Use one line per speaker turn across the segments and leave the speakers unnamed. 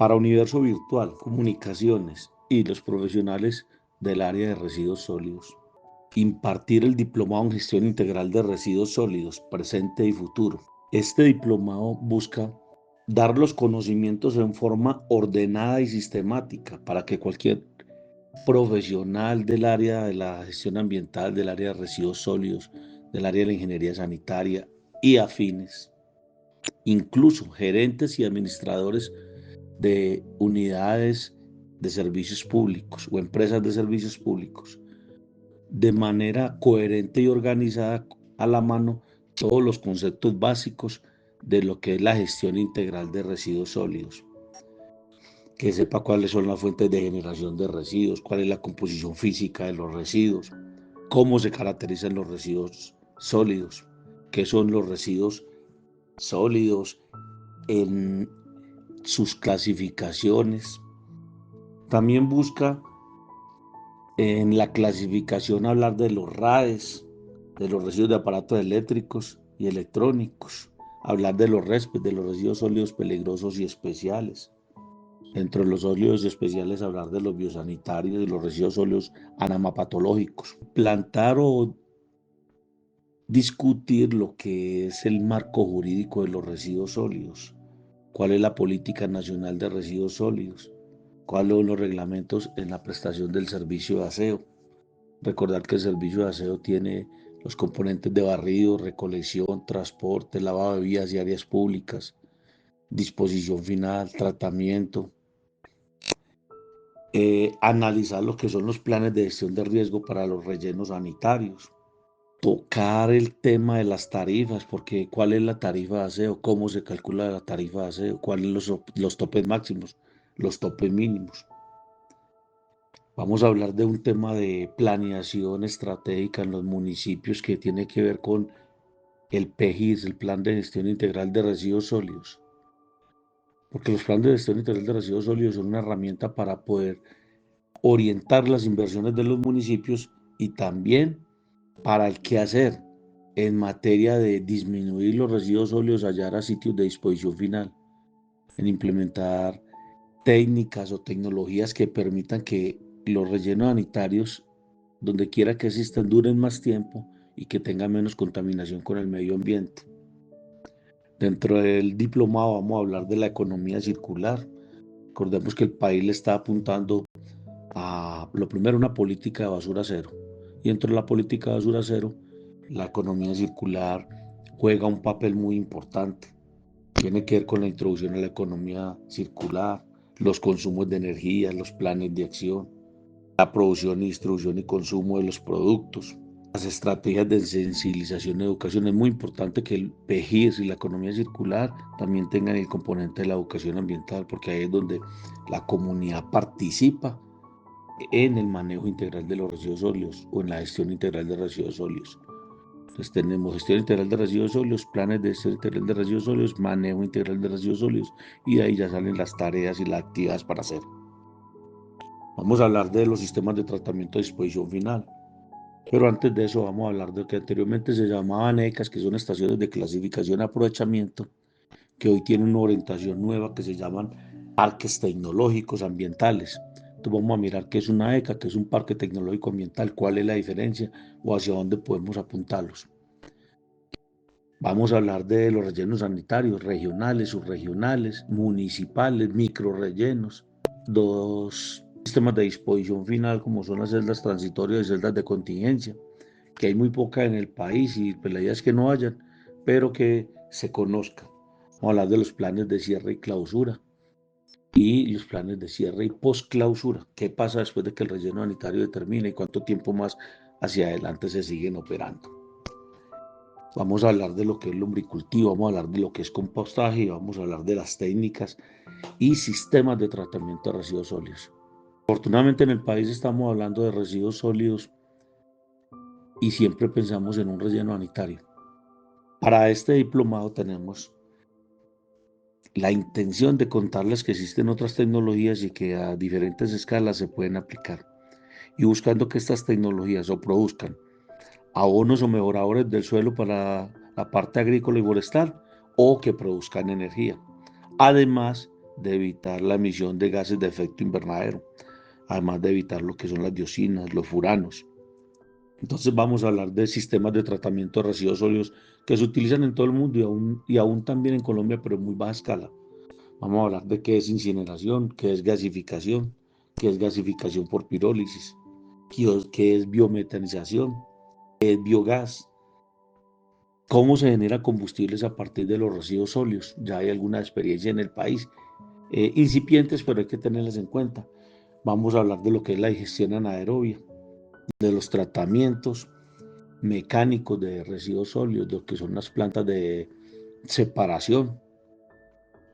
Para Universo Virtual, Comunicaciones y los profesionales del área de residuos sólidos. Impartir el diplomado en gestión integral de residuos sólidos, presente y futuro. Este diplomado busca dar los conocimientos en forma ordenada y sistemática para que cualquier profesional del área de la gestión ambiental, del área de residuos sólidos, del área de la ingeniería sanitaria y afines, incluso gerentes y administradores de unidades de servicios públicos o empresas de servicios públicos, de manera coherente y organizada a la mano todos los conceptos básicos de lo que es la gestión integral de residuos sólidos, que sepa cuáles son las fuentes de generación de residuos, cuál es la composición física de los residuos, cómo se caracterizan los residuos sólidos, qué son los residuos sólidos en sus clasificaciones. También busca en la clasificación hablar de los RAEs, de los residuos de aparatos eléctricos y electrónicos, hablar de los RESPES, de los residuos sólidos peligrosos y especiales. Dentro de los sólidos especiales hablar de los biosanitarios y los residuos sólidos anamapatológicos. Plantar o discutir lo que es el marco jurídico de los residuos sólidos. ¿Cuál es la política nacional de residuos sólidos? ¿Cuáles son los reglamentos en la prestación del servicio de aseo? Recordar que el servicio de aseo tiene los componentes de barrido, recolección, transporte, lavado de vías y áreas públicas, disposición final, tratamiento. Analizar lo que son los planes de gestión de riesgo para los rellenos sanitarios. Tocar el tema de las tarifas, porque cuál es la tarifa de aseo, cómo se calcula la tarifa de aseo, cuáles son los topes máximos, los topes mínimos. Vamos a hablar de un tema de planeación estratégica en los municipios que tiene que ver con el PGIS, el Plan de Gestión Integral de Residuos Sólidos. Porque los planes de gestión integral de residuos sólidos son una herramienta para poder orientar las inversiones de los municipios y también para el qué hacer en materia de disminuir los residuos sólidos, hallar a sitios de disposición final, en implementar técnicas o tecnologías que permitan que los rellenos sanitarios, donde quiera que existan, duren más tiempo y que tengan menos contaminación con el medio ambiente. Dentro del diplomado vamos a hablar de la economía circular. Recordemos que el país le está apuntando a, lo primero, una política de basura cero. Y dentro de la política de basura cero, la economía circular juega un papel muy importante. Tiene que ver con la introducción a la economía circular, los consumos de energía, los planes de acción, la producción, distribución y consumo de los productos, las estrategias de sensibilización y educación. Es muy importante que el PGIS y la economía circular también tengan el componente de la educación ambiental, porque ahí es donde la comunidad participa en el manejo integral de los residuos sólidos o en la gestión integral de residuos sólidos. Entonces tenemos gestión integral de residuos sólidos, planes de gestión integral de residuos sólidos, manejo integral de residuos sólidos, y de ahí ya salen las tareas y las actividades para hacer. Vamos a hablar de los sistemas de tratamiento de disposición final. Pero antes de eso vamos a hablar de lo que anteriormente se llamaban ECAS, que son estaciones de clasificación y aprovechamiento, que hoy tienen una orientación nueva que se llaman parques tecnológicos ambientales. Entonces vamos a mirar qué es una ECA, qué es un parque tecnológico ambiental, cuál es la diferencia o hacia dónde podemos apuntarlos. Vamos a hablar de los rellenos sanitarios, regionales, subregionales, municipales, microrellenos, dos sistemas de disposición final como son las celdas transitorias y celdas de contingencia, que hay muy pocas en el país y pues la idea es que no hayan, pero que se conozcan. Vamos a hablar de los planes de cierre y clausura y los planes de cierre y post-clausura. ¿Qué pasa después de que el relleno sanitario termine y cuánto tiempo más hacia adelante se siguen operando? Vamos a hablar de lo que es lombricultivo, vamos a hablar de lo que es compostaje y vamos a hablar de las técnicas y sistemas de tratamiento de residuos sólidos. Afortunadamente en el país estamos hablando de residuos sólidos y siempre pensamos en un relleno sanitario. Para este diplomado tenemos la intención de contarles que existen otras tecnologías y que a diferentes escalas se pueden aplicar, y buscando que estas tecnologías o produzcan abonos o mejoradores del suelo para la parte agrícola y forestal o que produzcan energía. Además de evitar la emisión de gases de efecto invernadero, además de evitar lo que son las dioxinas, los furanos. Entonces vamos a hablar de sistemas de tratamiento de residuos sólidos que se utilizan en todo el mundo y aún también en Colombia, pero en muy baja escala. Vamos a hablar de qué es incineración, qué es gasificación por pirólisis, qué es biometanización, qué es biogás, cómo se genera combustibles a partir de los residuos sólidos. Ya hay alguna experiencia en el país, incipientes, pero hay que tenerlas en cuenta. Vamos a hablar de lo que es la digestión anaerobia, de los tratamientos mecánicos de residuos sólidos, de lo que son las plantas de separación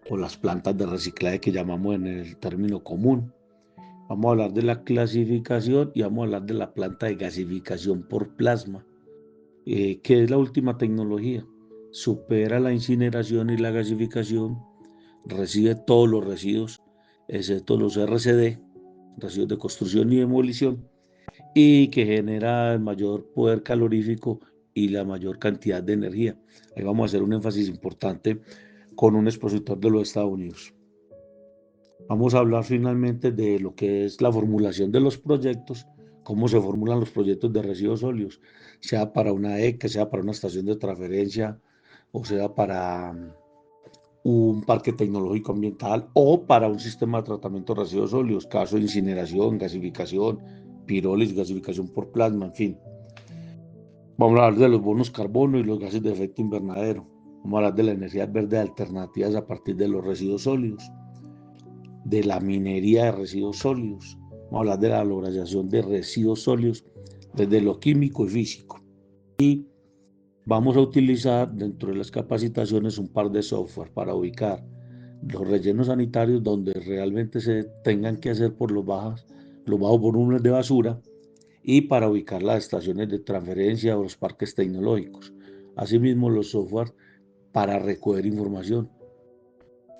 o las plantas de reciclaje que llamamos en el término común. Vamos a hablar de la clasificación y vamos a hablar de la planta de gasificación por plasma, que es la última tecnología. Supera la incineración y la gasificación, recibe todos los residuos, excepto los RCD, residuos de construcción y demolición, y que genera el mayor poder calorífico y la mayor cantidad de energía. Ahí vamos a hacer un énfasis importante con un expositor de los Estados Unidos. Vamos a hablar finalmente de lo que es la formulación de los proyectos, cómo se formulan los proyectos de residuos sólidos, sea para una ECA, sea para una estación de transferencia, o sea para un parque tecnológico ambiental o para un sistema de tratamiento de residuos sólidos, caso de incineración, gasificación, pirólisis, gasificación por plasma, en fin. Vamos a hablar de los bonos carbono y los gases de efecto invernadero. Vamos a hablar de las energías verdes alternativas a partir de los residuos sólidos, de la minería de residuos sólidos. Vamos a hablar de la valorización de residuos sólidos desde lo químico y físico. Y vamos a utilizar dentro de las capacitaciones un par de software para ubicar los rellenos sanitarios donde realmente se tengan que hacer por los bajos volúmenes de basura y para ubicar las estaciones de transferencia o los parques tecnológicos. Asimismo, los software para recoger información.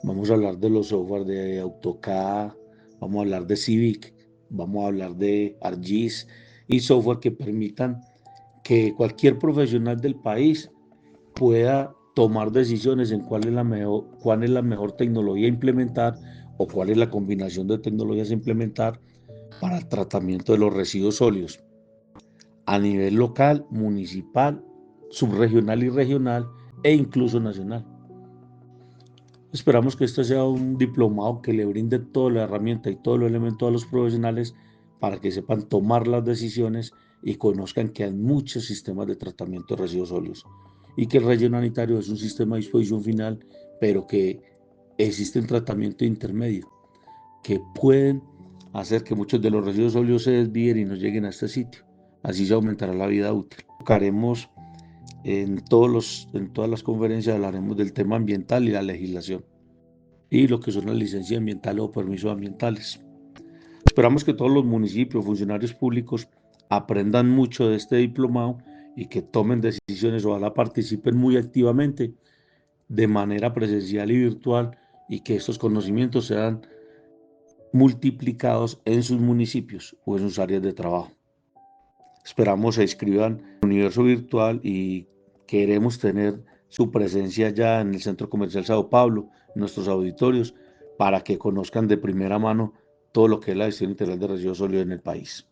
Vamos a hablar de los software de AutoCAD, vamos a hablar de Civic, vamos a hablar de ArcGIS y software que permitan que cualquier profesional del país pueda tomar decisiones en cuál es la mejor tecnología a implementar o cuál es la combinación de tecnologías a implementar para el tratamiento de los residuos sólidos a nivel local, municipal, subregional y regional e incluso nacional. Esperamos que este sea un diplomado que le brinde toda la herramienta y todos los elementos a los profesionales para que sepan tomar las decisiones y conozcan que hay muchos sistemas de tratamiento de residuos sólidos y que el relleno sanitario es un sistema de disposición final, pero que existe un tratamiento intermedio que pueden hacer que muchos de los residuos sólidos se desvíen y no lleguen a este sitio. Así se aumentará la vida útil. Tocaremos en todas las conferencias hablaremos del tema ambiental y la legislación y lo que son las licencias ambientales o permisos ambientales. Esperamos que todos los municipios, funcionarios públicos aprendan mucho de este diplomado y que tomen decisiones, ojalá participen muy activamente de manera presencial y virtual y que estos conocimientos sean multiplicados en sus municipios o en sus áreas de trabajo. Esperamos se inscriban en el universo virtual y queremos tener su presencia ya en el Centro Comercial Sao Paulo, en nuestros auditorios, para que conozcan de primera mano todo lo que es la gestión integral de residuos sólidos en el país.